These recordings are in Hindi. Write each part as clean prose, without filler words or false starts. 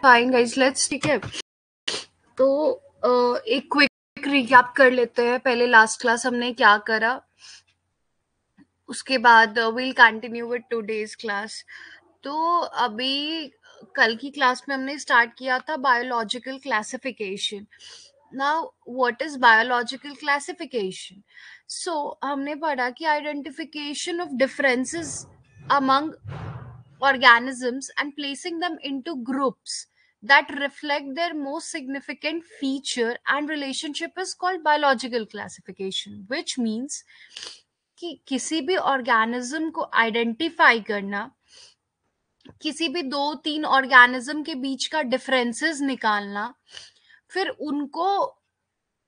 फाइन गाइस, लेट्स ठीक है। तो एक क्विक रिकैप कर लेते हैं। पहले लास्ट क्लास हमने क्या करा, उसके बाद will continue with today's class. तो अभी कल की क्लास में हमने स्टार्ट किया था biological classification. Now what is biological classification? So हमने पढ़ा कि identification of differences among organisms and placing them into groups that reflect their most significant feature and relationship is called biological classification, which means कि किसी भी ऑर्गेनिज्म को आइडेंटिफाई करना, किसी भी दो तीन ऑर्गेनिज्म के बीच का डिफरेंसेस निकालना, फिर उनको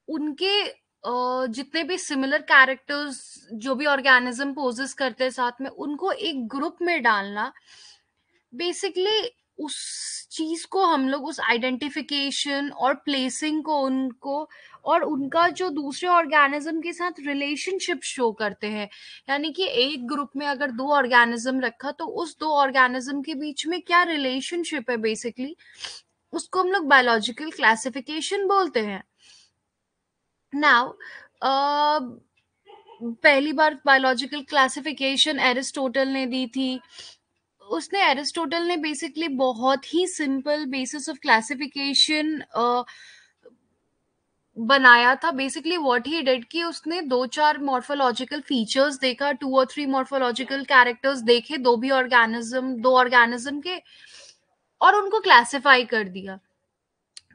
उनके जितने भी सिमिलर कैरेक्टर्स जो भी ऑर्गेनिज्म पोजेस करते हैं साथ में, उनको एक ग्रुप में डालना। बेसिकली उस चीज को हम लोग उस आइडेंटिफिकेशन और प्लेसिंग को उनको और उनका जो दूसरे ऑर्गेनिज्म के साथ रिलेशनशिप शो करते हैं। यानी कि एक ग्रुप में अगर दो ऑर्गेनिज्म रखा तो उस दो ऑर्गेनिज्म के बीच में क्या रिलेशनशिप है, बेसिकली उसको हम लोग बायोलॉजिकल क्लासिफिकेशन बोलते हैं। नाउ पहली बार बायोलॉजिकल क्लासिफिकेशन एरिस्टोटल ने दी थी। एरिस्टोटल ने बेसिकली बहुत ही सिंपल बेसिस ऑफ क्लासिफिकेशन बनाया था। बेसिकली व्हाट ही डिड कि उसने दो चार मॉर्फोलॉजिकल फीचर्स देखा, 2 और 3 मॉर्फोलॉजिकल कैरेक्टर्स देखे दो ऑर्गेनिज्म के, और उनको क्लासिफाई कर दिया।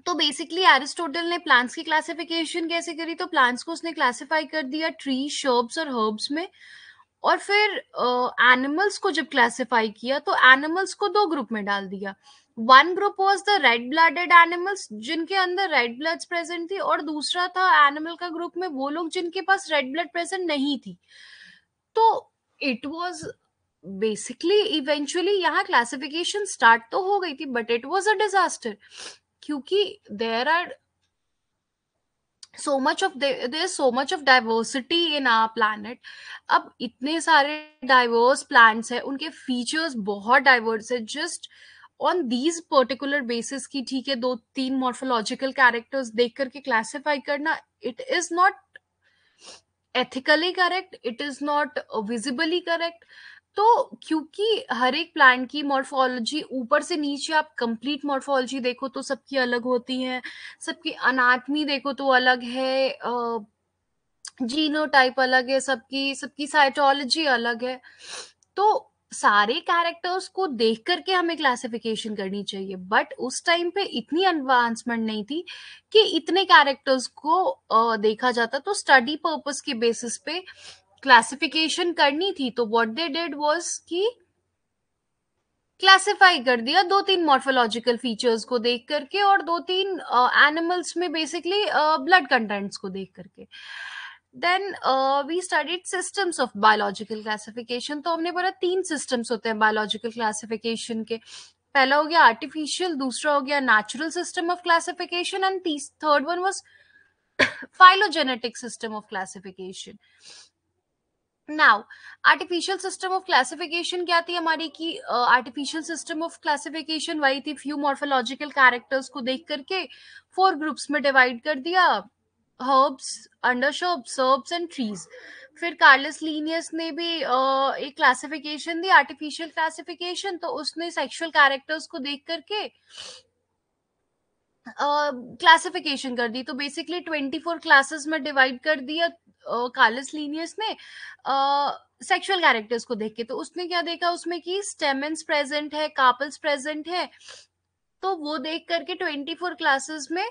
तो बेसिकली एरिस्टोटल ने प्लांट्स की क्लासिफिकेशन कैसे करी, तो प्लांट्स को उसने क्लासिफाई कर दिया ट्री, शर्ब्स और हर्ब्स में। और फिर एनिमल्स को जब क्लासिफाई किया तो एनिमल्स को दो ग्रुप में डाल दिया। One group was the red blooded animals जिनके अंदर रेड ब्लड्स प्रेजेंट थी, और दूसरा था एनिमल का ग्रुप में वो लोग जिनके पास रेड ब्लड प्रेजेंट नहीं थी। तो इट वाज बेसिकली इवेंचुअली यहाँ क्लासिफिकेशन स्टार्ट तो हो गई थी, but it was a disaster, क्योंकि there are so much of diversity in our planet। अब इतने सारे डाइवर्स प्लांट्स हैं, उनके फीचर्स बहुत डाइवर्स है। Just on these particular basis की ठीक है, दो तीन मॉर्फोलॉजिकल कैरेक्टर्स देख करके क्लासिफाई करना, it is not ethically correct, it is not visibly correct. तो क्योंकि हर एक प्लांट की मॉर्फोलॉजी ऊपर से नीचे आप कंप्लीट मॉर्फोलॉजी देखो तो सबकी अलग होती है, सबकी अनाटमी देखो तो अलग है, जीनोटाइप अलग है, सबकी सबकी साइटोलॉजी अलग है। तो सारे कैरेक्टर्स को देख करके हमें क्लासिफिकेशन करनी चाहिए, बट उस टाइम पे इतनी एडवांसमेंट नहीं थी कि इतने कैरेक्टर्स को देखा जाता। तो स्टडी पर्पस के बेसिस पे क्लासिफिकेशन करनी थी, तो व्हाट दे डिड वाज कि क्लासिफाई कर दिया दो तीन मॉर्फोलॉजिकल फीचर्स को देख करके और दो तीन एनिमल्स में बेसिकली ब्लड कंटेंट्स को देख करके। Then we studied systems of biological classification. तो हमने पढ़ा तीन सिस्टम्स होते हैं बायोलॉजिकल क्लासिफिकेशन के। पहला हो गया आर्टिफिशियल, दूसरा हो गया natural system of classification, and third one was phylogenetic system of classification। Now artificial system of classification क्या थी हमारी की? आर्टिफिशियल सिस्टम ऑफ क्लासिफिकेशन वही थी, फ्यू मॉर्फोलॉजिकल कैरेक्टर्स को देख करके 4 ग्रुप्स में डिवाइड कर दिया, हर्ब्स, अंडरशर्ब्स, सर्ब्स एंड ट्रीज। फिर कार्लस लीनियस ने भी एक क्लासिफिकेशन दी, आर्टिफिशियल क्लासिफिकेशन। तो उसने सेक्सुअल कैरेक्टर्स को देख करके क्लासिफिकेशन कर दी। तो बेसिकली 24 क्लासेस में डिवाइड कर दिया कार्लस लीनियस ने सेक्सुअल कैरेक्टर्स को देख के। तो उसने क्या देखा उसमें कि स्टेमेंस प्रेजेंट है, कार्पल्स प्रेजेंट है, तो वो देख करके 24 क्लासेस में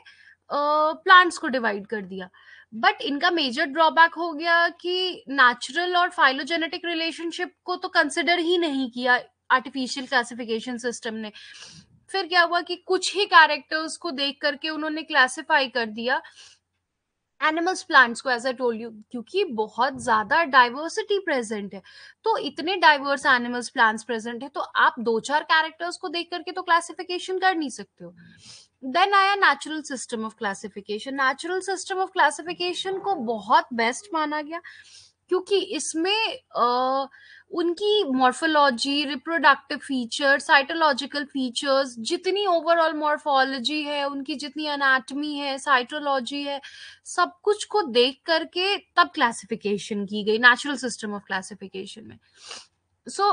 प्लांट्स को डिवाइड कर दिया। बट इनका मेजर ड्रॉबैक हो गया कि नेचुरल और फाइलोजेनेटिक रिलेशनशिप को तो कंसिडर ही नहीं किया आर्टिफिशियल क्लासिफिकेशन सिस्टम ने। फिर क्या हुआ कि कुछ ही कैरेक्टर्स को देख करके उन्होंने क्लासिफाई कर दिया एनिमल्स, प्लांट्स को, एज आई टोल्ड यू, क्योंकि बहुत ज्यादा डाइवर्सिटी प्रेजेंट है। तो इतने डाइवर्स एनिमल्स, प्लांट्स प्रेजेंट है, तो आप दो चार कैरेक्टर्स को देख करके तो क्लासिफिकेशन कर नहीं सकते हो। देन आया natural system of classification. Natural system of classification को बहुत बेस्ट माना गया, क्योंकि इसमें उनकी morphology, reproductive feature, cytological features, जितनी ओवरऑल मॉर्फोलॉजी है, उनकी जितनी एनाटमी है, साइटोलॉजी है, सब कुछ को देख करके तब क्लासिफिकेशन की गई नेचुरल सिस्टम ऑफ क्लासिफिकेशन में. So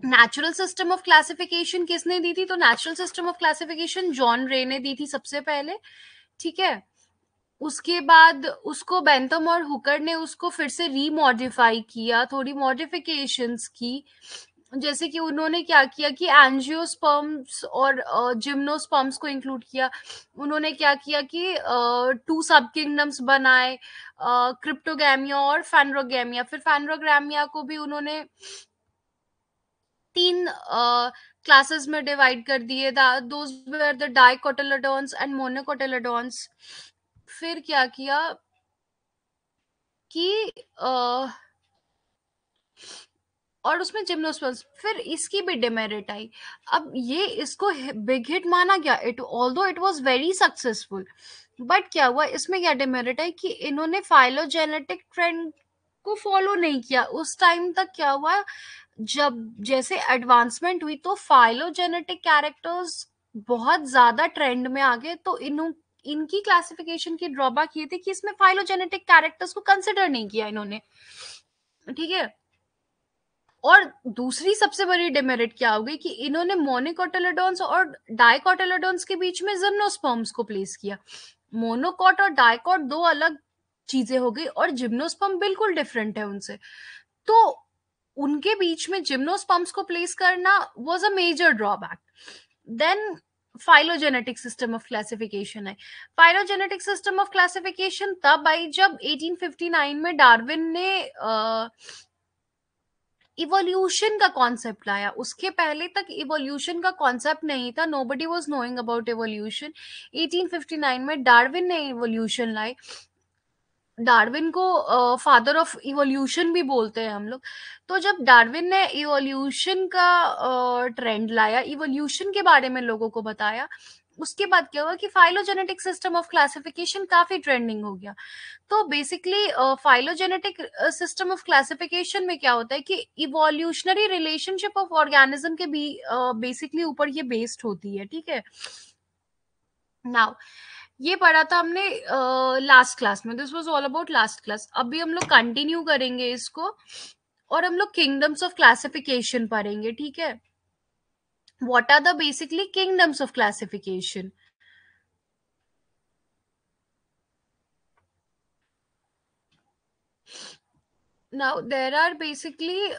natural system of classification किसने दी थी? तो natural system of classification John रे ने दी थी सबसे पहले. ठीक है. उसके बाद उसको बेंथम और हुकर ने उसको फिर से रीमॉडिफाई किया, थोड़ी मॉडिफिकेशंस की. जैसे कि उन्होंने क्या किया कि एंजियोस्पर्म्स और जिम्नोस्पर्म्स को इंक्लूड किया. उन्होंने क्या किया कि 2 सब किंगडम्स बनाए, क्रिप्टोगैमिया और फैनरोगैमिया. फिर फैनरोगैमिया को भी उन्होंने 3 क्लासेस में डिवाइड कर दिए. Those were the dicotyledons and monocotyledons. फिर क्या किया कि और उसमें जिम्नोस्पर्म्स. फिर इसकी भी डिमेरिट आई. अब ये इसको बिग हिट माना गया, it although it was very successful. But क्या हुआ इसमें, क्या डिमेरिट है कि इन्होंने फाइलोजेनेटिक ट्रेंड को फॉलो नहीं किया. उस टाइम तक क्या हुआ, जब जैसे एडवांसमेंट हुई तो फाइलोजेनेटिक कैरेक्टर्स बहुत ज्यादा ट्रेंड में आ गए. तो इनकी क्लासिफिकेशन की ड्रॉबैक ये थी कि इसमें फाइलोजेनेटिक कैरेक्टर्स को कंसिडर नहीं किया इन्होंने. ठीक है. और दूसरी सबसे बड़ी डिमेरिट क्या हो गई कि इन्होंने मोनोकोटिलेडोन्स और डाइकोटिलेडोन्स के बीच में जिम्नोस्पर्म्स को प्लेस किया. मोनोकॉट और डाइकॉट दो अलग चीजें हो गई और जिम्नोस्पर्म बिल्कुल डिफरेंट है उनसे. तो उनके बीच में जिम्नोस्पर्म्स को प्लेस करना was a major drawback. Then phylogenetic system of classification है. फाइलोजेनेटिक सिस्टम ऑफ क्लासिफिकेशन तब आई जब 1859 में डार्विन ने इवोल्यूशन का कॉन्सेप्ट लाया. उसके पहले तक इवोल्यूशन का कॉन्सेप्ट नहीं था, nobody was knowing about evolution. 1859 में डार्विन ने इवोल्यूशन लाई. डार्विन को फादर ऑफ इवोल्यूशन भी बोलते हैं हम लोग. तो जब डार्विन ने इवोल्यूशन का ट्रेंड लाया, इवोल्यूशन के बारे में लोगों को बताया, उसके बाद क्या हुआ कि फाइलोजेनेटिक सिस्टम ऑफ क्लासिफिकेशन काफी ट्रेंडिंग हो गया. तो basically phylogenetic system of classification में क्या होता है कि इवोल्यूशनरी रिलेशनशिप ऑफ ऑर्गेनिज्म के भी बेसिकली ऊपर ये बेस्ड होती है. ठीक है. नाउ ये पढ़ा था हमने लास्ट क्लास में. This was all about last class. अभी हम लोग कंटिन्यू करेंगे इसको और हम लोग किंगडम्स ऑफ क्लासिफिकेशन पढ़ेंगे. ठीक है. What are the basically kingdoms of classification? Now there are basically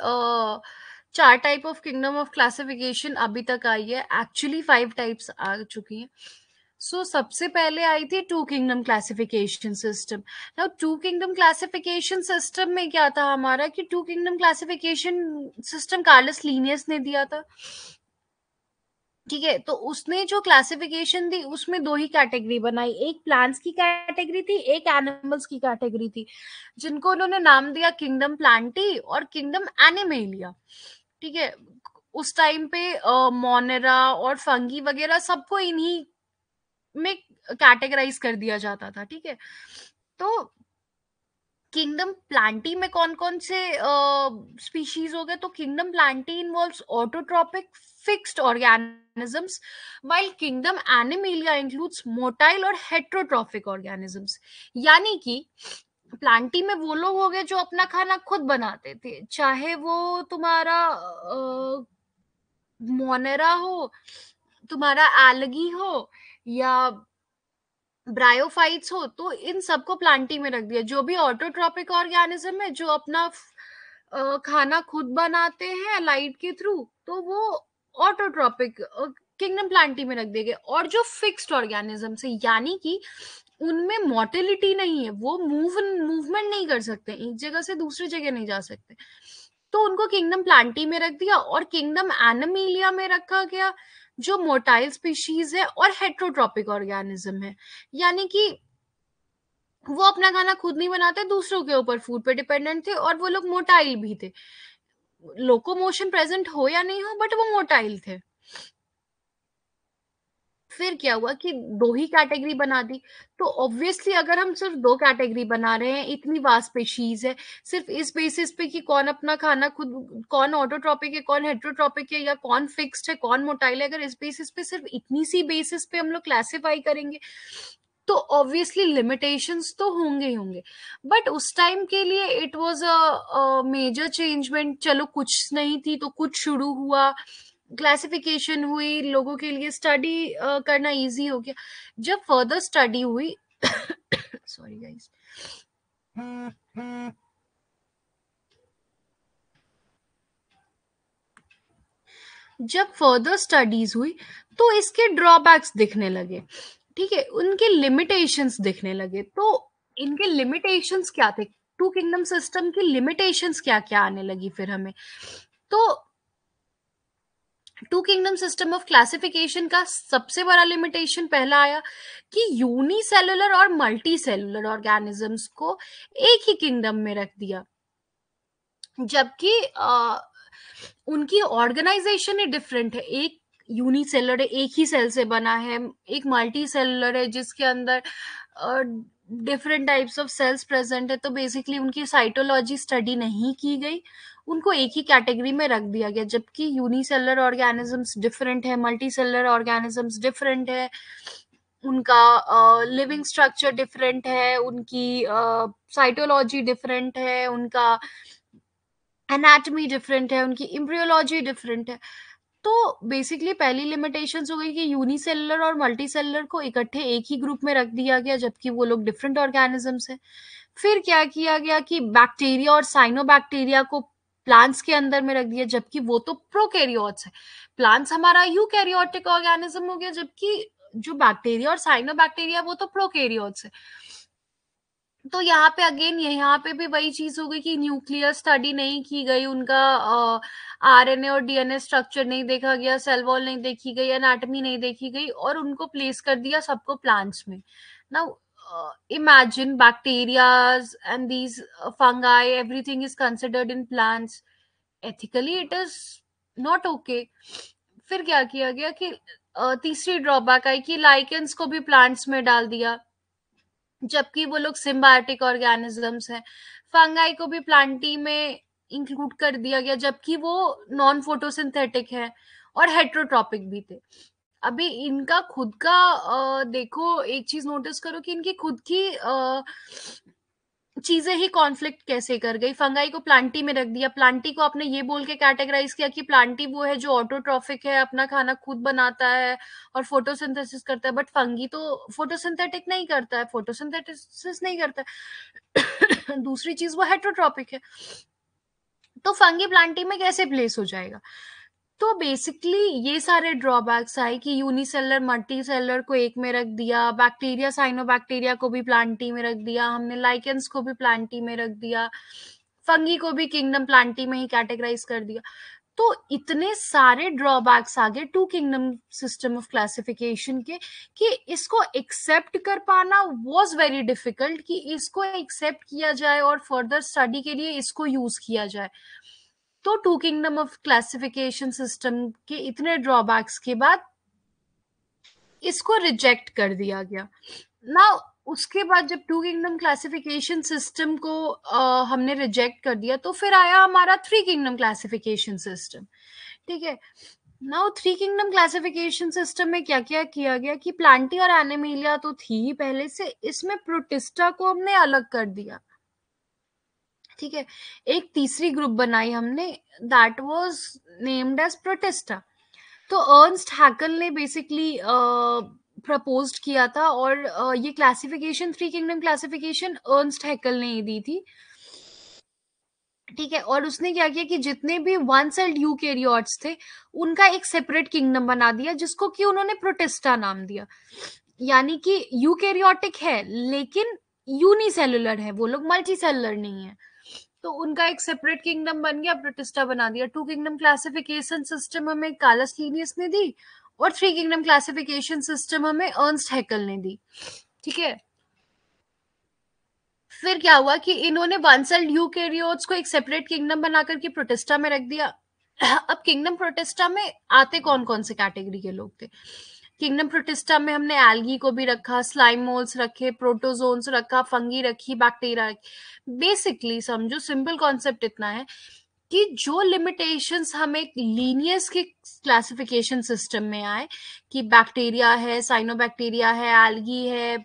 4 type of kingdom of classification अभी तक आई है. एक्चुअली 5 टाइप्स आ चुकी हैं. सो सबसे पहले आई थी two kingdom classification system. Now two kingdom classification system में क्या था हमारा कि two kingdom classification system Carolus Linnaeus ने दिया था. ठीक है. तो उसने जो क्लासिफिकेशन दी उसमें 2 ही कैटेगरी बनाई. एक प्लांट्स की कैटेगरी थी, एक एनिमल्स की कैटेगरी थी, जिनको उन्होंने नाम दिया किंगडम प्लांटी और किंगडम एनिमेलिया. ठीक है. उस टाइम पे मोनेरा और फंगी वगैरह सबको इन्हीं में कैटेगराइज कर दिया जाता था. ठीक है. तो किंगडम प्लांटी में कौन कौन से स्पीशीज हो गए? तो kingdom Plantae involves autotrophic fixed organisms, while kingdom animalia includes motile और हेट्रोट्रॉफिक ऑर्गेनिजम्स. यानी कि प्लांटी में वो लोग हो गए जो अपना खाना खुद बनाते थे, चाहे वो तुम्हारा मोनेरा हो, तुम्हारा एलगी हो, या ब्रायोफाइट्स हो. तो इन सबको प्लांटी में रख दिया. जो भी ऑटोट्रॉपिक ऑर्गेनिज्म है जो अपना खाना खुद बनाते हैं लाइट के थ्रू, तो वो ऑटोट्रॉपिक किंगडम प्लांटी में रख दिए गए. और जो फिक्स्ड ऑर्गेनिज्म है, यानी कि उनमें मोटिलिटी नहीं है, वो मूवमेंट नहीं कर सकते, एक जगह से दूसरी जगह नहीं जा सकते, तो उनको किंगडम प्लांटी में रख दिया. और किंगडम एनिमेलिया में रखा गया जो मोटाइल स्पीशीज है और हेट्रोट्रॉपिक ऑर्गेनिज्म है. यानी कि वो अपना खाना खुद नहीं बनाते, दूसरों के ऊपर फूड पे डिपेंडेंट थे, और वो लोग मोटाइल भी थे. लोकोमोशन प्रेजेंट हो या नहीं हो, बट वो मोटाइल थे. फिर क्या हुआ कि 2 ही कैटेगरी बना दी। तो ऑब्वियसली अगर हम सिर्फ 2 कैटेगरी बना रहे हैं, इतनी वास्ट स्पीशीज़ है, सिर्फ इस बेसिस पे कि कौन अपना खाना खुद, कौन ऑटोट्रॉपिक है, कौन हेटेरोट्रॉपिक है, या कौन फिक्स्ड है, कौन मोटाइल है, अगर इस बेसिस पे, सिर्फ इतनी सी बेसिस पे हम लोग क्लासिफाई करेंगे, तो ऑब्वियसली लिमिटेशंस तो होंगे ही होंगे। बट उस टाइम के लिए it was a major changement. चलो कुछ नहीं थी तो कुछ शुरू हुआ, क्लासिफिकेशन हुई, लोगों के लिए स्टडी करना इजी हो गया। जब फर्दर स्टडी हुई सॉरी गाइस, जब फर्दर स्टडीज हुई तो इसके ड्रॉबैक्स दिखने लगे, ठीक है, उनके लिमिटेशंस दिखने लगे। तो इनके लिमिटेशंस क्या थे, टू किंगडम सिस्टम की लिमिटेशंस क्या क्या आने लगी फिर हमें। तो two kingdom system of classification का सबसे बड़ा लिमिटेशन पहला आया कि यूनिसेलुलर और मल्टी सेलुलर ऑर्गेनिजम्स को एक ही किंगडम में रख दिया, जबकि उनकी ऑर्गेनाइजेशन ही डिफरेंट है। एक यूनिसेलर है, एक ही सेल से बना है, एक मल्टी सेलुलर है जिसके अंदर different types of cells present है। तो बेसिकली उनकी साइटोलॉजी स्टडी नहीं की गई, उनको एक ही कैटेगरी में रख दिया गया, जबकि यूनिसेलर ऑर्गेनिजम्स डिफरेंट है, मल्टी सेलुलर ऑर्गेनिजम्स डिफरेंट है, उनका लिविंग स्ट्रक्चर डिफरेंट है, उनकी साइटोलॉजी डिफरेंट है, उनका एनाटॉमी डिफरेंट है, उनकी एम्ब्रियोलॉजी डिफरेंट है। तो बेसिकली पहली लिमिटेशंस हो गई कि यूनिसेलुलर और मल्टीसेलुलर को इकट्ठे एक ही ग्रुप में रख दिया गया, जबकि वो लोग डिफरेंट ऑर्गेनिजम्स हैं। फिर क्या किया गया कि बैक्टीरिया और साइनोबैक्टीरिया को प्लांट्स के अंदर में रख दिया, जबकि वो तो प्रोकैरियोट्स है। प्लांट्स हमारा यूकैरियोटिक ऑर्गेनिज्म हो गया, जबकि जो बैक्टीरिया और साइनोबैक्टीरिया वो तो प्रोकैरियोट्स है। तो यहाँ पे अगेन यहाँ पे भी वही चीज हो गई कि न्यूक्लियर स्टडी नहीं की गई, उनका आरएनए और डीएनए स्ट्रक्चर नहीं देखा गया, सेल वॉल नहीं देखी गई, एनाटॉमी नहीं देखी गई, और उनको प्लेस कर दिया सबको प्लांट्स में। Now imagine bacterias and these fungi, everything is considered in plants, ethically it is not okay। फिर क्या किया गया कि तीसरी ड्रॉबैक आई कि लाइकेंस को भी प्लांट्स में डाल दिया, जबकि वो लोग सिम्बायोटिक ऑर्गेनिजम्स हैं। फंगाई को भी प्लांटी में इंक्लूड कर दिया गया, जबकि वो नॉन फोटोसिंथेटिक है और हेट्रोट्रॉपिक भी थे। अभी इनका खुद का देखो, एक चीज नोटिस करो कि इनकी खुद की चीजें ही कॉन्फ्लिक्ट कैसे कर गई। फंगाई को प्लांटी में रख दिया, प्लांटी को आपने ये बोल के कैटेगराइज किया कि प्लांटी वो है जो ऑटोट्रॉफिक है, अपना खाना खुद बनाता है और फोटोसिंथेसिस करता है, बट फंगी तो फोटोसिंथेटिक नहीं करता है, फोटोसिंथेसिस नहीं करता है दूसरी चीज वो हेट्रोट्रॉपिक है, तो फंगी प्लांटी में कैसे प्लेस हो जाएगा। तो बेसिकली ये सारे ड्रॉबैक्स आए कि यूनिसेलर मल्टी सेलर को एक में रख दिया, बैक्टीरिया साइनोबैक्टीरिया को भी प्लांटी में रख दिया हमने, लाइकेंस को भी प्लांटी में रख दिया, फंगी को भी किंगडम प्लांटी में ही कैटेगराइज कर दिया। तो इतने सारे ड्रॉबैक्स आ गए two kingdom system of classification के कि इसको एक्सेप्ट कर पाना वाज वेरी डिफिकल्ट, कि इसको एक्सेप्ट किया जाए और फर्दर स्टडी के लिए इसको यूज किया जाए। तो two kingdom of classification system के इतने ड्रॉबैक्स के बाद इसको रिजेक्ट कर दिया गया ना। उसके बाद जब टू किंगडम क्लासिफिकेशन सिस्टम को हमने रिजेक्ट कर दिया, तो फिर आया हमारा थ्री किंगडम क्लासिफिकेशन सिस्टम, ठीक है। Now three kingdom classification system में क्या क्या किया गया कि प्लांटी और एनिमेलिया तो थी ही पहले से, इसमें प्रोटिस्टा को हमने अलग कर दिया, ठीक है। एक तीसरी ग्रुप बनाई हमने, that was named as Protista. तो अर्नस्ट हैकल ने बेसिकली प्रपोज्ड किया था, और ये classification three kingdom classification Ernst Haeckel ने ही दी थी, ठीक है। और उसने क्या किया कि जितने भी वन सेल्ड यूकैरियोट्स थे उनका एक सेपरेट किंगडम बना दिया, जिसको कि उन्होंने प्रोटिस्टा नाम दिया। यानी कि यूकैरियोटिक है लेकिन यूनिसेलुलर है, वो लोग मल्टी सेलुलर नहीं है, तो उनका एक सेपरेट किंगडम बन गया, प्रोटिस्टा बना दिया। टू किंगडम क्लासिफिकेशन सिस्टम हमें कालस लीनियस ने दी, और थ्री किंगडम क्लासिफिकेशन सिस्टम हमें अर्नस्ट हैकल ने दी, ठीक है। फिर क्या हुआ कि इन्होंने वन सेल्ड यूकैरियोट्स को एक सेपरेट किंगडम बना करके प्रोटिस्टा में रख दिया। अब किंगडम प्रोटिस्टा में आते कौन कौन से कैटेगरी के लोग थे, किंगडम प्रोटिस्टा में हमने एल्गी को भी रखा, स्लाइम मोल्स रखे, प्रोटोजोन्स रखा, फंगी रखी, बैक्टीरिया रखी। बेसिकली समझो सिंपल कॉन्सेप्ट इतना है कि जो लिमिटेशंस हमें लीनियस के क्लासिफिकेशन सिस्टम में आए कि बैक्टीरिया है, साइनोबैक्टीरिया है, एल्गी है,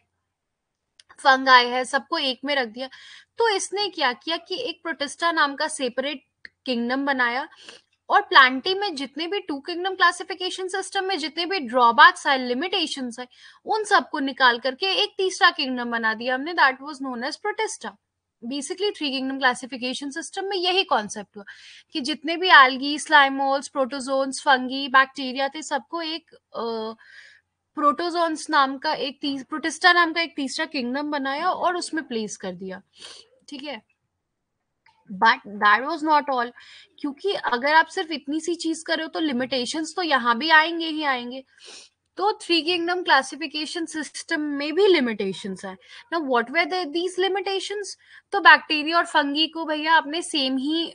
फंगाई है, सबको एक में रख दिया, तो इसने क्या किया कि एक प्रोटिस्टा नाम का सेपरेट किंगडम बनाया, और प्लांटी में जितने भी टू किंगडम क्लासिफिकेशन सिस्टम में जितने भी ड्रॉबैक्स है, लिमिटेशंस है, उन सबको निकाल करके एक तीसरा किंगडम बना दिया हमने, that was known as protista. Basically three kingdom classification system में यही कॉन्सेप्ट हुआ कि जितने भी algae, slime moulds, protozoans, fungi, bacteria थे, सबको एक प्रोटोजोन्स नाम का प्रोटिस्टा नाम का एक तीसरा किंगडम बनाया और उसमें प्लेस कर दिया, ठीक है। But that was not all, क्योंकि अगर आप सिर्फ इतनी सी चीज कर रहे हो तो लिमिटेशंस तो यहाँ भी आएंगे ही आएंगे। तो थ्री किंगडम क्लासिफिकेशन सिस्टम में भी लिमिटेशंस है ना। What were these limitations? तो बैक्टीरिया और फंगी को भैया आपने सेम ही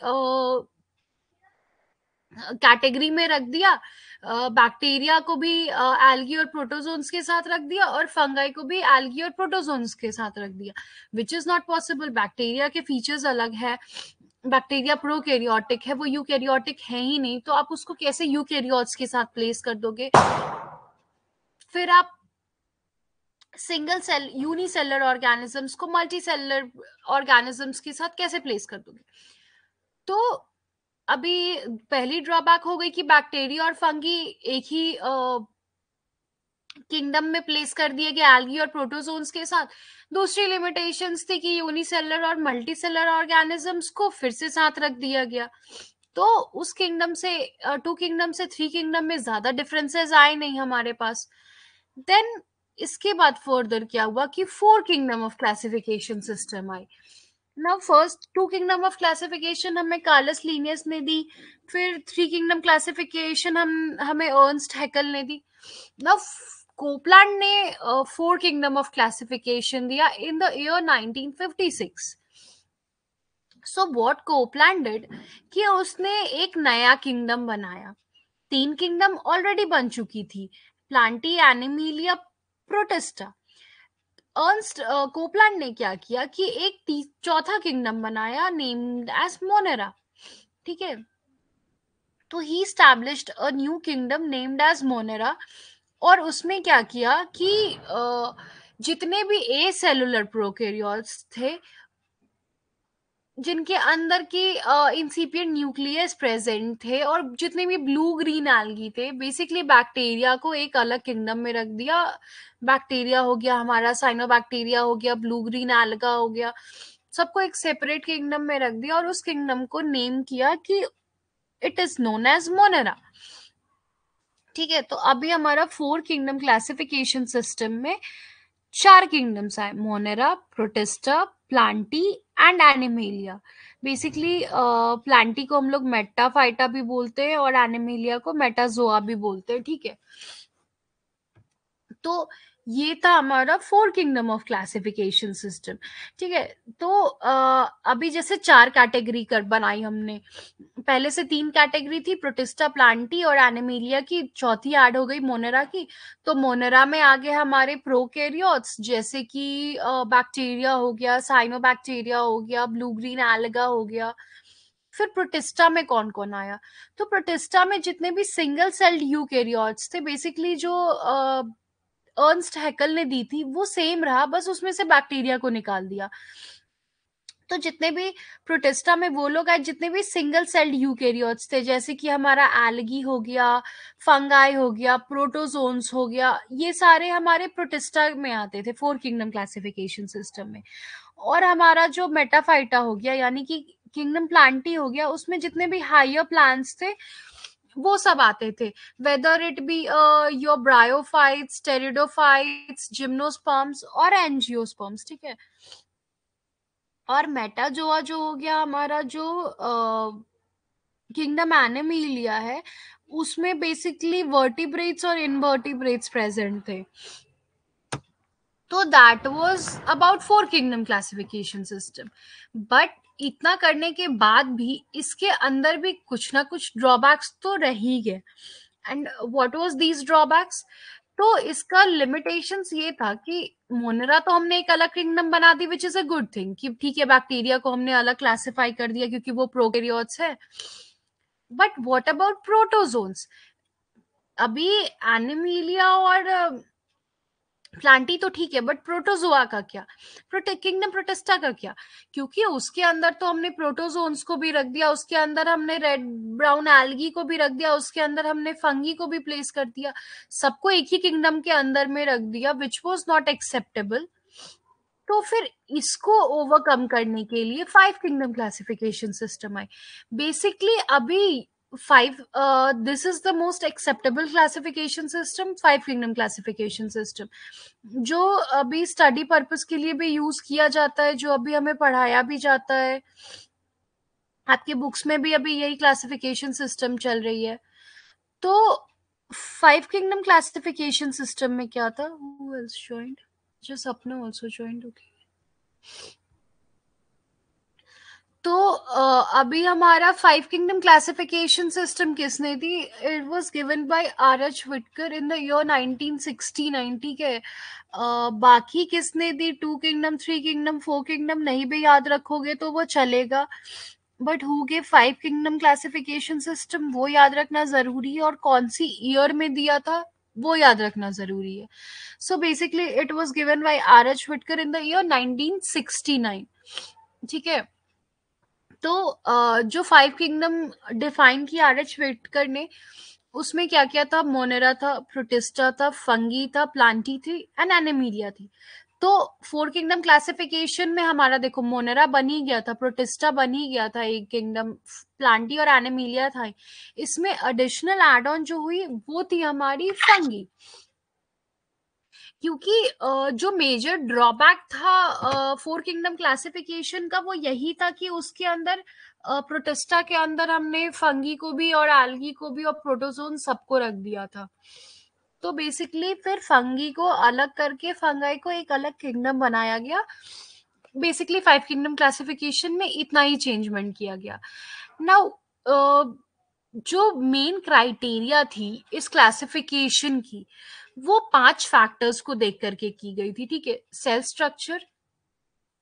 कैटेगरी में रख दिया, बैक्टीरिया को भी एल्गी और प्रोटोजोन्स के साथ रख दिया, और फंगाई को भी एल्गी और प्रोटोजोन्स के साथ रख दिया, which is not possible. Bacteria के फीचर्स अलग है, बैक्टीरिया प्रोकैरियोटिक है, वो यूकैरियोटिक है ही नहीं, तो आप उसको कैसे यूकैरियोट्स के साथ प्लेस कर दोगे? फिर आप सिंगल सेल यूनिसेलर ऑर्गेनिजम्स को मल्टी सेलर ऑर्गेनिजम्स के साथ कैसे प्लेस कर दोगे? तो अभी पहली ड्रॉबैक हो गई कि बैक्टीरिया और फंगी एक ही किंगडम में प्लेस कर दिए गए एल्गी और प्रोटोजोन्स के साथ। दूसरी लिमिटेशंस थी कि यूनिसेलर और मल्टीसेलर ऑर्गेनिजम्स को फिर से साथ रख दिया गया। तो उस किंगडम से टू किंगडम से थ्री किंगडम में ज्यादा डिफरेंसेस आए नहीं हमारे पास। देन इसके बाद फर्दर क्या हुआ कि four kingdom of classification system आई। Now first two kingdom of classification हमें कार्लस लीनियस ने दी, फिर थ्री किंगडम क्लासिफिकेशन हमें अर्नस्ट हैकल ने दी। नाउ कोपलैंड ने फोर किंगडम ऑफ क्लासिफिकेशन दिया in the year 1956। So what Copeland did कि उसने एक नया किंगडम बनाया। तीन किंगडम ऑलरेडी बन चुकी थी, Plantae, Animalia, protista. Ernst Copeland ने क्या किया कि एक चौथा किंगडम बनाया नेम्ड एज मोनेरा, ठीक है। तो he established a new kingdom named as Monera, और उसमें क्या किया कि जितने भी ए सेलुलर प्रोकैरियोट्स थे जिनके अंदर के इंसिपिएंट न्यूक्लियस प्रेजेंट थे, और जितने भी ब्लू ग्रीन एल्गी थे, बेसिकली बैक्टीरिया को एक अलग किंगडम में रख दिया। बैक्टीरिया हो गया हमारा, साइनोबैक्टीरिया हो गया, ब्लू ग्रीन एल्गा हो गया, सबको एक सेपरेट किंगडम में रख दिया और उस किंगडम को नेम किया कि it is known as monera, ठीक है। तो अभी हमारा फोर किंगडम क्लासिफिकेशन सिस्टम में चार किंगडम्स आए, Monera, protista, Plantae and animalia. Basically Plantae को हम लोग मेटाफाइटा भी बोलते हैं और एनिमेलिया को मेटाजोआ भी बोलते हैं, ठीक है। तो ये था हमारा four kingdom of classification system, ठीक है। तो अभी जैसे चार कैटेगरी कर बनाई हमने, पहले से तीन कैटेगरी थी, प्रोटिस्टा, प्लांटी और एनिमेलिया की, चौथी ऐड हो गई मोनेरा की। तो मोनेरा में आगे हमारे प्रोकैरियोट्स जैसे कि बैक्टीरिया हो गया, साइनोबैक्टीरिया हो गया, ब्लू ग्रीन एल्गा हो गया। फिर प्रोटिस्टा में कौन कौन आया? तो प्रोटिस्टा में जितने भी सिंगल सेल्ड यूकैरियोट्स थे, बेसिकली जो अर्नस्ट हैकल ने दी थी वो सेम रहा, बस उसमें से बैक्टीरिया को निकाल दिया। तो जितने भी प्रोटिस्टा में वो लोग आए जितने भी सिंगल सेल्ड यूकैरियोट्स थे, जैसे कि हमारा एल्गी हो गया, फंगाई हो गया, प्रोटोजोन्स हो गया, ये सारे हमारे प्रोटिस्टा में आते थे फोर किंगडम क्लासिफिकेशन सिस्टम में। और हमारा जो मेटाफाइटा हो गया यानी कि किंगडम प्लांटी हो गया, उसमें जितने भी हायर प्लांट्स थे वो सब आते थे, whether it be your bryophytes, pteridophytes, gymnosperms और एंजियोस्पर्म्स, ठीक है। और मेटाजोआ जो हो गया हमारा, जो किंगडम एनिमेलिया है, उसमें बेसिकली वर्टिब्रेट्स और इनवर्टिब्रेट्स प्रेजेंट थे। तो that was about four kingdom classification system. But इतना करने के बाद भी इसके अंदर भी कुछ ना कुछ ड्रॉबैक्स तो रह ही गए। And what was these drawbacks? तो इसका लिमिटेशंस ये था कि मोनेरा तो हमने एक अलग किंगडम बना दी, which is a good thing कि ठीक है, बैक्टीरिया को हमने अलग क्लासिफाई कर दिया क्योंकि वो प्रोकैरियोट्स है. But what about protozoans? अभी एनिमीलिया और प्लांटी तो ठीक है, बट प्रोटोजोआ का क्या? किंगडम प्रोटिस्टा का क्या? क्योंकि उसके अंदर तो हमने प्रोटोजोन्स को भी रख दिया, उसके अंदर हमने रेड ब्राउन एल्गी को भी रख दिया, उसके अंदर हमने फंगी को भी प्लेस कर दिया, सबको एक ही किंगडम के अंदर में रख दिया, विच वॉज नॉट एक्सेप्टेबल. तो फिर इसको ओवरकम करने के लिए फाइव किंगडम क्लासिफिकेशन सिस्टम आई. बेसिकली अभी five, this is the most acceptable classification system, five kingdom classification system, जो अभी स्टडी पर्पस के लिए भी यूज किया जाता है, जो अभी हमें पढ़ाया भी जाता है. आपके बुक्स में भी अभी यही क्लासिफिकेशन सिस्टम चल रही है. तो फाइव किंगडम क्लासिफिकेशन सिस्टम में क्या था? Who else joined? जस्ट अपना आल्सो जॉइंड. ओके. तो अभी हमारा फाइव किंगडम क्लासिफिकेशन सिस्टम किसने दी? It was given by R H Whittaker in the year 1969. ठीक है. बाकी किसने दी? Two kingdom, three kingdom, four kingdom नहीं भी याद रखोगे तो वो चलेगा, but who gave five kingdom classification system वो याद रखना जरूरी है, और कौन सी ईयर में दिया था वो याद रखना जरूरी है. So basically it was given by R H Whittaker in the year 1969. ठीक है. तो जो फाइव किंगडम डिफाइन किया आर एच विटकर ने, उसमें क्या क्या था? मोनेरा था, प्रोटिस्टा था, फंगी था, प्लांटी थी एंड एनिमीलिया थी. तो फोर किंगडम क्लासिफिकेशन में हमारा देखो मोनेरा बन ही गया था, प्रोटिस्टा बन ही गया था एक किंगडम, प्लांटी और एनिमीलिया था. इसमें एडिशनल एड ऑन जो हुई वो थी हमारी फंगी. क्योंकि जो मेजर ड्रॉबैक था फोर किंगडम क्लासिफिकेशन का वो यही था कि उसके अंदर प्रोटिस्टा के अंदर हमने फंगी को भी और एल्गी को भी और प्रोटोजोन सबको रख दिया था. तो बेसिकली फिर फंगी को अलग करके फंगाई को एक अलग किंगडम बनाया गया. बेसिकली फाइव किंगडम क्लासिफिकेशन में इतना ही चेंजमेंट किया गया. नाउ जो मेन क्राइटेरिया थी इस क्लासिफिकेशन की, वो पांच फैक्टर्स को देख करके की गई थी. ठीक है. सेल स्ट्रक्चर,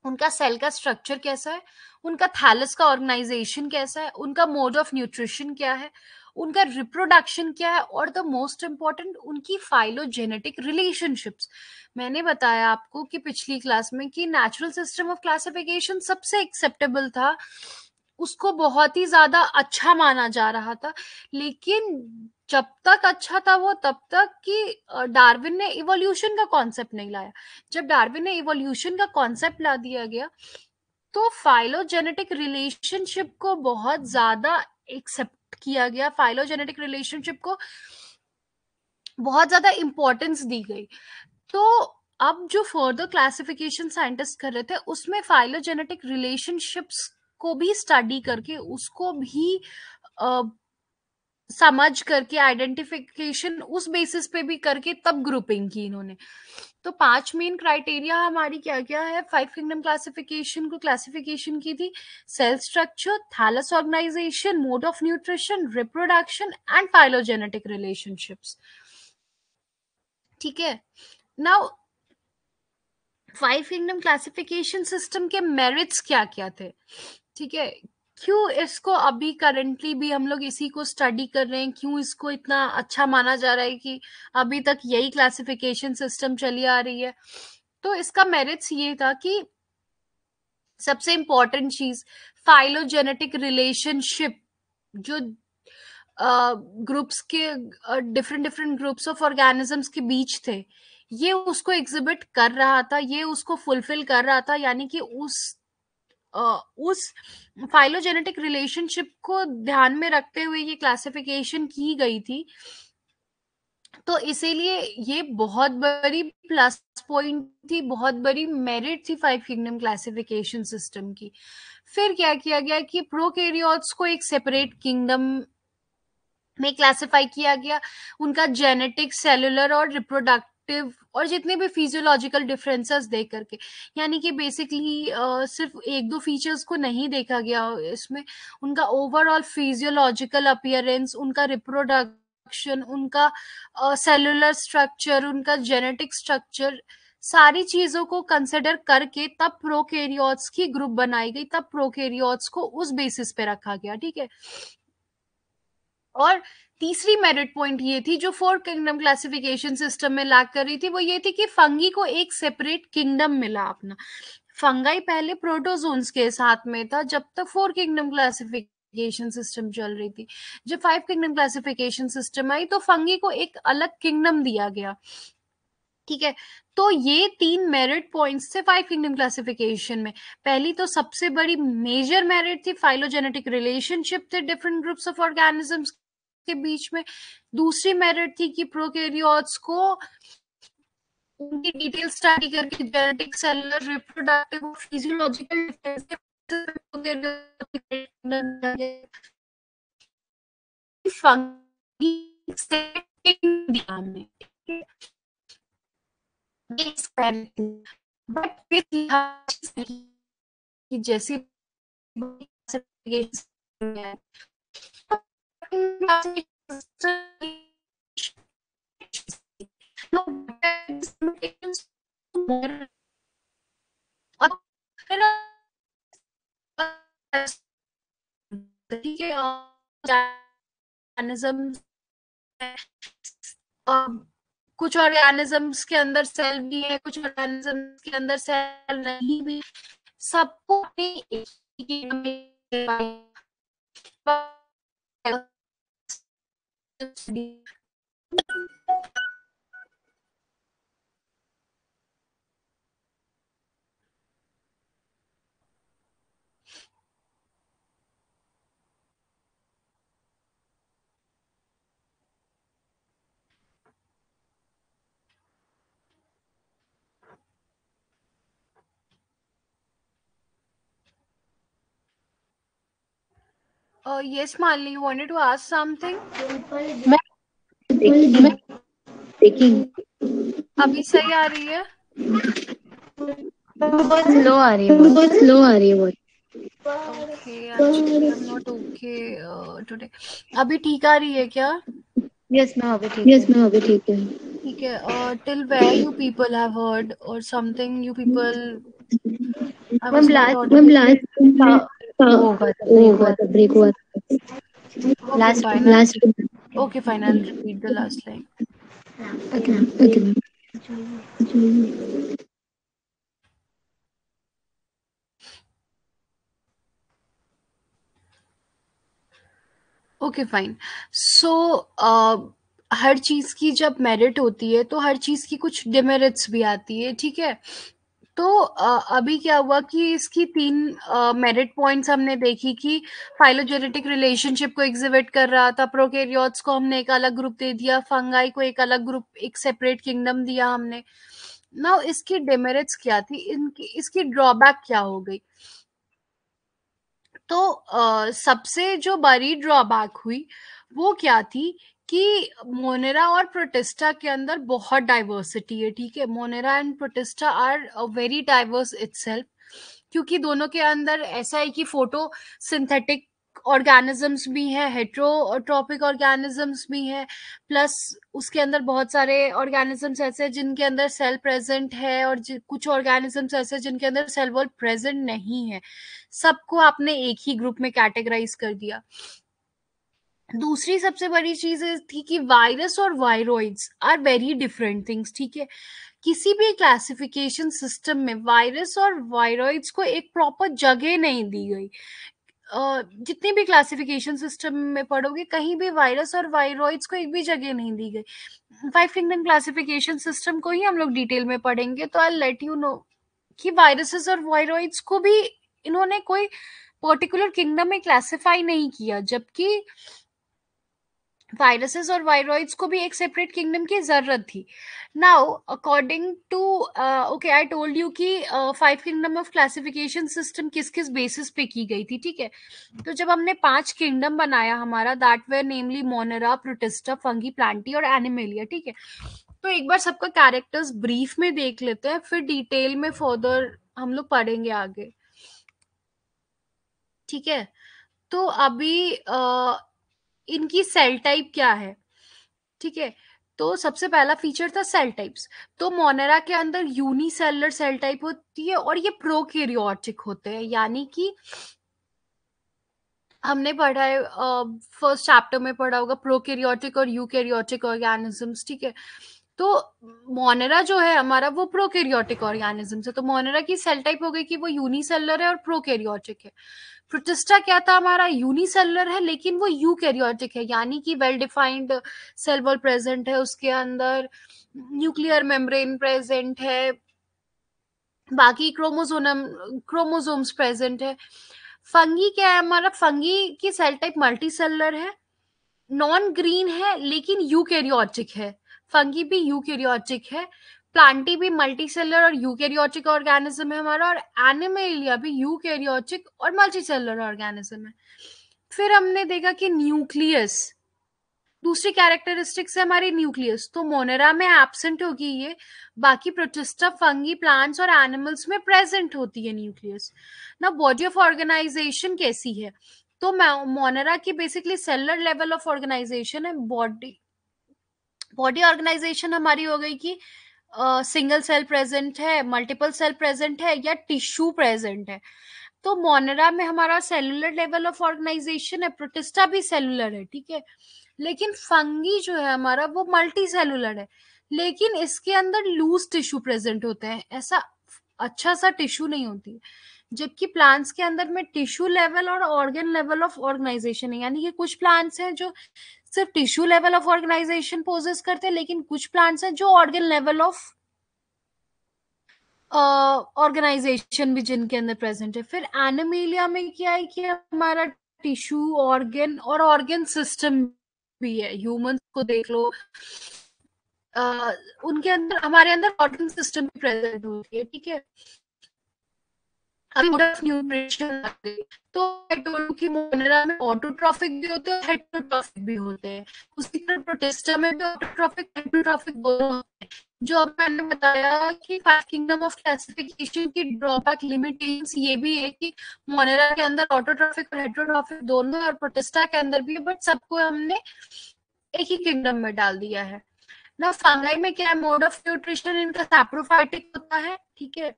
उनका सेल का स्ट्रक्चर कैसा है, उनका थैलस का ऑर्गेनाइजेशन कैसा है, उनका मोड ऑफ न्यूट्रिशन क्या है, उनका रिप्रोडक्शन क्या है, और द मोस्ट इंपॉर्टेंट उनकी फाइलोजेनेटिक रिलेशनशिप्स. मैंने बताया आपको कि पिछली क्लास में कि नेचुरल सिस्टम ऑफ क्लासिफिकेशन सबसे एक्सेप्टेबल था, उसको बहुत ही ज्यादा अच्छा माना जा रहा था. लेकिन जब तक अच्छा था वो तब तक कि डार्विन ने इवोल्यूशन का कॉन्सेप्ट नहीं लाया. जब डार्विन ने इवोल्यूशन का कॉन्सेप्ट ला दिया गया तो फाइलोजेनेटिक रिलेशनशिप को बहुत ज्यादा एक्सेप्ट किया गया, फाइलोजेनेटिक रिलेशनशिप को बहुत ज्यादा इंपॉर्टेंस दी गई. तो अब जो फर्दर क्लासिफिकेशन साइंटिस्ट कर रहे थे उसमें फाइलोजेनेटिक रिलेशनशिप्स को भी स्टडी करके उसको भी समझ करके आइडेंटिफिकेशन उस बेसिस पे भी करके तब ग्रुपिंग की इन्होंने. तो पांच मेन क्राइटेरिया हमारी क्या क्या है फाइव किंगडम क्लासिफिकेशन को क्लासिफिकेशन की थी? Cell structure, thallus organisation, mode of nutrition, reproduction and phylogenetic relationships. ठीक है. Now five kingdom classification system के मेरिट्स क्या क्या थे? ठीक है. क्यों इसको अभी करंटली भी हम लोग इसी को स्टडी कर रहे हैं, क्यों इसको इतना अच्छा माना जा रहा है कि अभी तक यही क्लासिफिकेशन सिस्टम चली आ रही है? तो इसका मेरिट्स ये था कि सबसे इंपॉर्टेंट चीज फाइलोजेनेटिक रिलेशनशिप, जो ग्रुप्स के different different groups of organisms के बीच थे, ये उसको एग्जिबिट कर रहा था, ये उसको फुलफिल कर रहा था. यानी कि उस फाइलोजेनेटिक रिलेशनशिप को ध्यान में रखते हुए ये क्लासिफिकेशन की गई थी. तो इसीलिए ये बहुत बड़ी प्लस पॉइंट थी, बहुत बड़ी मेरिट थी फाइव किंगडम क्लासिफिकेशन सिस्टम की. फिर क्या किया गया कि प्रोकैरियोट्स को एक सेपरेट किंगडम में क्लासिफाई किया गया, उनका जेनेटिक, सेलुलर और रिप्रोडक्टिव और जितने भी फिजियोलॉजिकल डिफरेंसेस देख करके. यानी कि बेसिकली सिर्फ एक दो फीचर्स को नहीं देखा गया इसमें, उनका ओवरऑल फिजियोलॉजिकल अपीयरेंस, उनका रिप्रोडक्शन, उनका सेलुलर स्ट्रक्चर, उनका जेनेटिक स्ट्रक्चर, सारी चीजों को कंसिडर करके तब प्रोकैरियोट्स की ग्रुप बनाई गई, तब प्रोकैरियोट्स को उस बेसिस पे रखा गया, ठीक है। और तीसरी मेरिट पॉइंट ये थी जो फोर किंगडम क्लासिफिकेशन सिस्टम में लैग कर रही थी, वो ये थी कि फंगी को एक सेपरेट किंगडम मिला अपना। फंगाई पहले प्रोटोजोन्स के साथ में था जब तक फोर किंगडम क्लासिफिकेशन सिस्टम चल रही थी। जब फाइव किंगडम क्लासिफिकेशन सिस्टम आई तो फंगी को एक अलग किंगडम दिया गया, ठीक है। तो ये तीन मेरिट पॉइंट्स थे फाइव किंगडम क्लासिफिकेशन में। पहली तो सबसे बड़ी मेजर मेरिट थी फाइलोजेनेटिक रिलेशनशिप थे डिफरेंट ग्रुप्स ऑफ ऑर्गेनिजम्स के बीच में। दूसरी मेरिट थी कि प्रोकैरियोट्स को उनकी डिटेल स्टडी करके जेनेटिक, सेलुलर, रिप्रोडक्टिव और फिजियोलॉजिकल फंगी से दिया हमने, बट कि जैसी ठीक है, ऑर्गेनिज्म, कुछ ऑर्गेनिजम्स के अंदर सेल भी है, कुछ ऑर्गेनिजम्स के अंदर सेल नहीं भी, सबको yes, Malini, you wanted to ask something? मैं देखी अभी सही आ रही है? बहुत स्लो आ रही है, बहुत स्लो आ रही है बहुत। Okay, actually I'm not okay today. अभी ठीक आ रही है क्या? यस मैं अभी ठीक है। ठीक है। Till where you people have heard or something, you people, I ma'am was not last audible. वो होगा था, ब्रेक हुआ था, ब्रेक हुआ था Okay, last fine. Last. Okay, fine. I'll repeat the last line. Okay ma'am, okay ma'am. Okay fine. So हर चीज की जब मेरिट होती है तो हर चीज की कुछ डिमेरिट्स भी आती है, ठीक है। तो अभी क्या हुआ कि इसकी तीन मेरिट पॉइंट्स हमने देखी कि फाइलोजेनेटिक रिलेशनशिप को एग्जिबिट कर रहा था, प्रोकैरियोट्स को हमने एक अलग ग्रुप दे दिया, फंगाई को एक अलग ग्रुप, एक सेपरेट किंगडम दिया हमने। नाउ इसकी डिमेरिट्स क्या थी, इनकी इसकी ड्रॉबैक क्या हो गई? तो सबसे जो बड़ी ड्रॉबैक हुई वो क्या थी कि मोनेरा और प्रोटिस्टा के अंदर बहुत डाइवर्सिटी है, ठीक है। Monera and protista are very diverse itself, क्योंकि दोनों के अंदर ऐसा है कि फोटो सिंथेटिक ऑर्गेनिजम्स भी हैं, हेट्रोट्रॉपिक ऑर्गेनिजम्स भी हैं, प्लस उसके अंदर बहुत सारे ऑर्गेनिजम्स ऐसे हैं जिनके अंदर सेल प्रेजेंट है और कुछ ऑर्गेनिजम्स ऐसे हैं जिनके अंदर सेल वॉल प्रेजेंट नहीं है। सबको आपने एक ही ग्रुप में कैटेगराइज कर दिया। दूसरी सबसे बड़ी चीज थी कि वायरस और viroids are very different things, ठीक है। किसी भी क्लासिफिकेशन सिस्टम में वायरस और वायरॉइड्स को एक प्रॉपर जगह नहीं दी गई। जितनी भी क्लासिफिकेशन सिस्टम में पढ़ोगे कहीं भी वायरस और वायरॉइड्स को एक भी जगह नहीं दी गई। फाइव किंगडम क्लासिफिकेशन सिस्टम को ही हम लोग डिटेल में पढ़ेंगे, तो आई लेट यू नो कि वायरसेस और वायरॉइड्स को भी इन्होंने कोई पर्टिकुलर किंगडम में क्लासिफाई नहीं किया, जबकि वायरसेस और वायरॉइड्स को भी एक सेपरेट किंगडम की जरूरत थी। Now according to, okay, I told you कि five kingdom of classification system किस किस बेसिस पे की गई थी, ठीक है। तो जब हमने 5 किंगडम बनाया हमारा, that were namely monera, protista, fungi, plantae और एनिमेलिया, ठीक है। तो एक बार सबका कैरेक्टर्स ब्रीफ में देख लेते हैं, फिर डिटेल में फर्दर हम लोग पढ़ेंगे आगे, ठीक है। तो अभी इनकी सेल टाइप क्या है? ठीक है, तो सबसे पहला फीचर था सेल टाइप्स। तो मोनेरा के अंदर यूनिसेलुलर सेल टाइप होती है और ये प्रोकैरियोटिक होते हैं, यानी कि हमने पढ़ा है फर्स्ट चैप्टर में पढ़ा होगा प्रोकैरियोटिक और यूकैरियोटिक ऑर्गेनिजम्स, ठीक है। तो मोनेरा जो है हमारा वो प्रोकैरियोटिक ऑर्गेनिज्म है, तो मोनेरा की सेल टाइप हो गई कि वो यूनिसेलुलर है और प्रोकैरियोटिक है। प्रोटिस्टा क्या था हमारा, यूनिसेलुलर है लेकिन वो यूकैरियोटिक है, यानी कि well defined cell wall present है उसके अंदर, न्यूक्लियर मेम्ब्रेन प्रेजेंट है, बाकी क्रोमोसोम्स प्रेजेंट है। फंगी क्या है हमारा, फंगी की सेल टाइप मल्टी सेलुलर है, नॉन ग्रीन है लेकिन यूकैरियोटिक है, फंगी भी यूकैरियोटिक है। प्लांटी भी मल्टीसेलुलर और यूकैरियोटिक ऑर्गेनिज्म है हमारा, और एनिमेलिया भी यूकैरियोटिक और मल्टीसेलुलर ऑर्गेनिज्म है। फिर हमने देखा कि न्यूक्लियस दूसरी कैरेक्टरिस्टिक्स है हमारी न्यूक्लियस, तो मोनेरा में एब्सेंट होगी ये, बाकी प्रोटिस्टा फंगी प्लांट्स और एनिमल्स में प्रेजेंट होती है न्यूक्लियस। ना बॉडी ऑफ ऑर्गेनाइजेशन कैसी है, तो मोनेरा की basically cellular level of organisation है। बॉडी बॉडी ऑर्गेनाइजेशन हमारी हो गई कि सिंगल सेल प्रेजेंट है, मल्टीपल सेल प्रेजेंट है, या टिश्यू प्रेजेंट है। तो मोनेरा में हमारा सेलुलर लेवल ऑफ ऑर्गेनाइजेशन है, प्रोटिस्टा भी सेलुलर है, ठीक है। लेकिन फंगी जो है हमारा वो मल्टी सेलुलर है, लेकिन इसके अंदर लूज टिश्यू प्रेजेंट होते हैं, ऐसा अच्छा सा टिश्यू नहीं होती है। जबकि प्लांट्स के अंदर में टिश्यू लेवल और ऑर्गन लेवल ऑफ ऑर्गेनाइजेशन है, यानी कि कुछ प्लांट्स हैं जो सिर्फ tissue level of organisation possess करते हैं, लेकिन कुछ प्लांट्स हैं जो ऑर्गन लेवल ऑफ ऑर्गेनाइजेशन भी जिनके अंदर प्रेजेंट है। फिर एनिमेलिया में क्या है कि हमारा टिश्यू ऑर्गन और ऑर्गन सिस्टम भी है, ह्यूमंस को देख लो, उनके अंदर हमारे अंदर ऑर्गन सिस्टम भी प्रेजेंट होती है, ठीक है। अभी मोड ऑफ न्यूट्रिशन आ गई, तो I told you कि मोनेरा में ऑटोट्रॉफिक भी होते हैं और हेटेरोट्रॉफिक भी होते हैं, उसी तरह प्रोटिस्टा में भी ऑटोट्रॉफिक हेटेरोट्रॉफिक दोनों होते हैं। जो अब मैंने बताया कि फाइव किंगडम ऑफ क्लासिफिकेशन की ड्रॉबैक लिमिटेशंस ये भी है कि मोनेरा के अंदर ऑटोट्रॉफिक और हेटेरोट्रॉफिक दोनों है, और प्रोटिस्टा के अंदर भी है, बट सबको हमने एक ही किंगडम में डाल दिया है ना। फंगाई में क्या है, मोड ऑफ न्यूट्रिशन इनका सैप्रोफाइटिक होता है, ठीक है,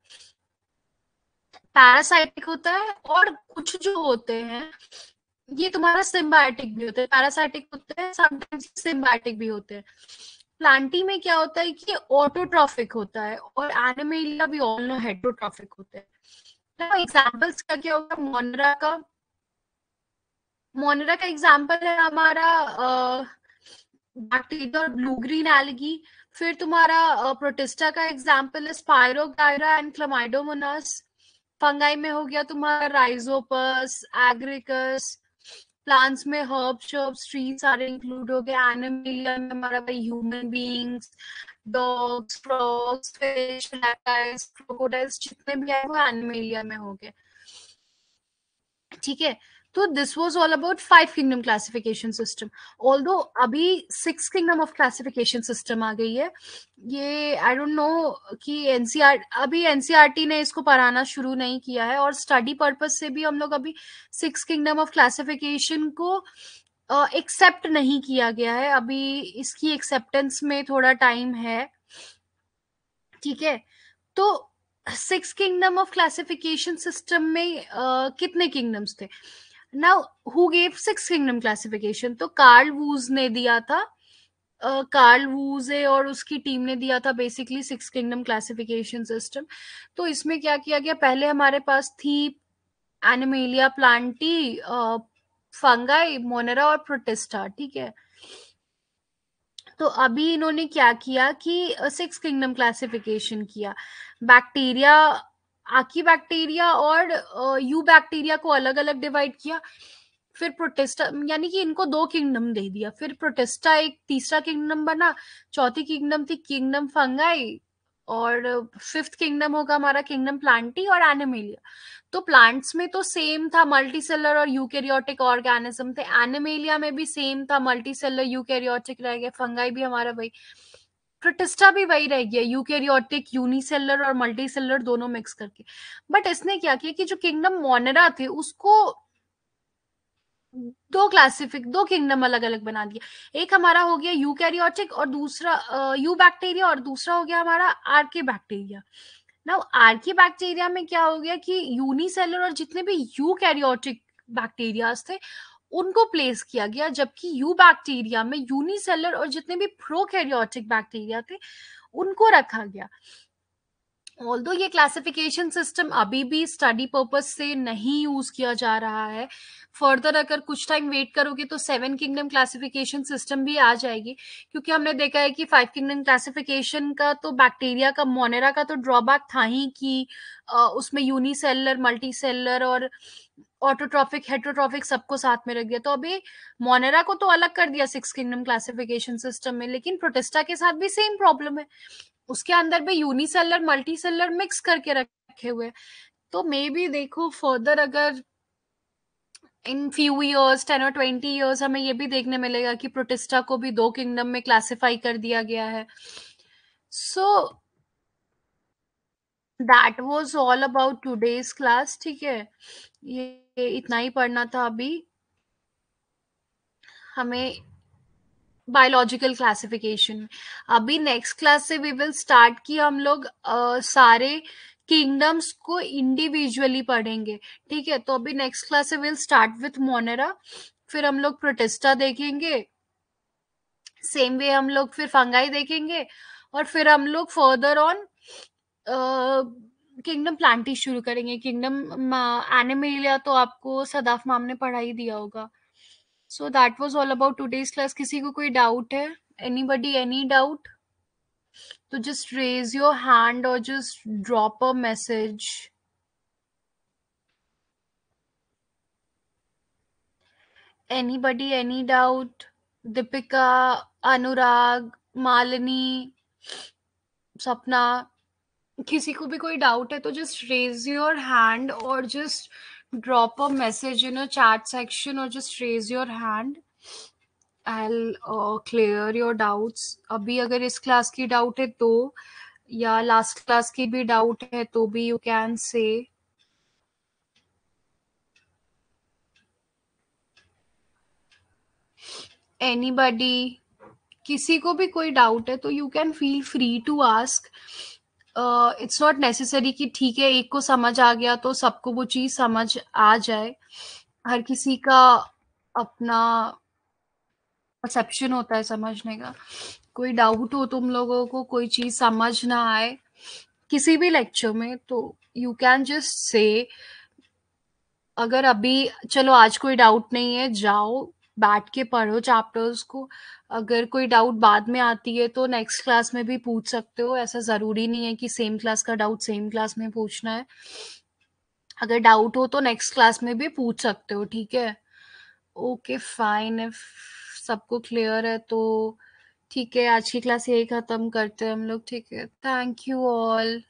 पैरासाइटिक होता है, और कुछ जो होते हैं ये तुम्हारा सिम्बायोटिक भी होते हैं, पैरासाइटिक होते हैं, समटाइम्स सिम्बायोटिक भी होते हैं। प्लांटी में क्या होता है कि ऑटोट्रॉफिक होता है, और एनिमेलिया भी ऑल नो हेटेरोट्रॉफिक होते हैं। तो एग्जांपल्स का क्या होगा, मोनेरा का एग्जांपल है हमारा बैक्टीरिया और ब्लू ग्रीन एल्गी। फिर तुम्हारा प्रोटिस्टा का एग्जांपल है स्पायरोगायरा एंड क्लमाइडोमोनास। फंगाई में हो गया तुम्हारा राइजोपस, एग्रिकस। प्लांट्स में हर्ब शर्ब्स ट्री सारे इंक्लूड हो गए। एनिमलिया में हमारा भाई human beings, dogs, frogs, fish, reptiles, crocodiles, जितने भी आए वो एनिमलिया में हो गए, ठीक है। तो this was all about five kingdom classification system. Although अभी six kingdom of classification system आ गई है, ये आई डोंट नो कि एनसीआर अभी एनसीईआरटी ने इसको पढ़ाना शुरू नहीं किया है, और स्टडी पर्पज से भी हम लोग अभी सिक्स किंगडम ऑफ क्लासिफिकेशन को एक्सेप्ट नहीं किया गया है, अभी इसकी एक्सेप्टेंस में थोड़ा टाइम है, ठीक है। तो six kingdom of classification system में कितने किंगडम्स थे। Now who gave six kingdom classification, तो कार्ल वूज ने दिया था, कार्ल वूजे और उसकी टीम ने दिया था basically six kingdom classification system. तो इसमें क्या किया गया, पहले हमारे पास थी एनिमेलिया, प्लांटी, फंगाई, मोनेरा और प्रोटिस्टा, ठीक है। तो अभी इन्होंने क्या किया कि सिक्स किंगडम क्लासिफिकेशन किया, बैक्टीरिया, आकी बैक्टीरिया और यू बैक्टीरिया को अलग अलग डिवाइड किया। फिर प्रोटिस्टा, यानी कि इनको दो किंगडम दे दिया, फिर प्रोटिस्टा एक तीसरा किंगडम बना, चौथी किंगडम थी किंगडम फंगाई, और फिफ्थ किंगडम होगा हमारा किंगडम प्लांटी और एनिमेलिया। तो प्लांट्स में तो सेम था, मल्टीसेलर और यूकैरियोटिक ऑर्गेनिज्म थे, एनिमेलिया में भी सेम था, मल्टीसेलर यूकैरियोटिक रह गया, फंगाई भी हमारा वही, प्रोटिस्टा भी वही रह गया, यूकैरियोटिक, यूनिसेलर और मल्टीसेलर दोनों मिक्स करके। बट इसने क्या किया कि जो किंगडम मोनेरा थे उसको दो किंगडम अलग अलग बना दिया। एक हमारा हो गया यूकैरियोटिक और दूसरा यू बैक्टीरिया, और दूसरा हो गया हमारा आर्के बैक्टीरिया। नाउ आर्की बैक्टीरिया में क्या हो गया कि यूनिसेलर और जितने भी यूकैरियोटिक बैक्टीरियाज थे उनको प्लेस किया गया, जबकि यू बैक्टीरिया में यूनिसेलर और जितने भी प्रोकैरियोटिक बैक्टीरिया थे उनको रखा गया। ऑल्दो ये क्लासिफिकेशन सिस्टम अभी भी स्टडी पर्पज से नहीं यूज किया जा रहा है, फर्दर अगर कुछ टाइम वेट करोगे तो 7 किंगडम क्लासिफिकेशन सिस्टम भी आ जाएगी, क्योंकि हमने देखा है कि 5 किंगडम क्लासिफिकेशन का तो बैक्टीरिया का, मोनेरा का तो ड्रॉबैक था ही कि उसमें यूनिसेलर, मल्टीसेलर और ऑटोट्रॉफिक, हेटरोट्रॉफिक सबको साथ में रख दिया। तो अभी मोनेरा को तो अलग कर दिया 6 किंगडम क्लासिफिकेशन सिस्टम में, लेकिन प्रोटिस्टा के साथ भी सेम प्रॉब्लम है, उसके अंदर भी यूनिसेलर मल्टीसेलर मिक्स करके रखे हुए। तो मे बी देखो फर्दर अगर इन फ्यू इयर्स 10 और 20 इयर्स हमें ये भी देखने मिलेगा कि प्रोटिस्टा को भी 2 किंगडम में क्लासिफाई कर दिया गया है। So that was all about today's class. ठीक है, ये इतना ही पढ़ना था अभी हमें बायोलॉजिकल क्लासिफिकेशन। अभी नेक्स्ट क्लास से वी विल स्टार्ट कि हम लोग सारे किंगडम्स को इंडिविजुअली पढ़ेंगे। ठीक है, तो अभी नेक्स्ट क्लास से विल स्टार्ट विथ मोनेरा, फिर हम लोग प्रोटिस्टा देखेंगे, सेम वे हम लोग फिर फंगाई देखेंगे, और फिर हम लोग फर्दर ऑन किंगडम प्लांटी शुरू करेंगे। किंगडम एनिमेलिया तो आपको सदाफ मैम ने पढ़ा ही दिया होगा। So that was all about today's class. किसी को कोई डाउट है? Anybody any doubt? तो just raise your hand or just drop a message. Anybody any doubt? Deepika, Anurag, Malini, सपना, किसी को भी कोई डाउट है तो just raise your hand or just drop a message in a chat section or just raise your hand. I'll clear your doubts. अभी अगर इस क्लास की डाउट है तो, या लास्ट क्लास की भी डाउट है तो भी यू कैन से। एनीबडी, किसी को भी कोई डाउट है तो you can feel free to ask. It's not necessary कि ठीक है एक को समझ आ गया तो सबको वो चीज समझ आ जाए। हर किसी का अपना परसेप्शन होता है समझने का। कोई डाउट हो तुम लोगों को, कोई चीज समझ ना आए किसी भी लेक्चर में, तो यू कैन जस्ट से। अगर अभी चलो आज कोई डाउट नहीं है, जाओ बैठ के पढ़ो चैप्टर्स को। अगर कोई डाउट बाद में आती है तो नेक्स्ट क्लास में भी पूछ सकते हो, ऐसा जरूरी नहीं है कि सेम क्लास का डाउट सेम क्लास में पूछना है। अगर डाउट हो तो नेक्स्ट क्लास में भी पूछ सकते हो। ठीक है, ओके फाइन। इफ सबको क्लियर है तो ठीक है, आज की क्लास यही खत्म करते हैं हम लोग। ठीक है, थैंक यू ऑल।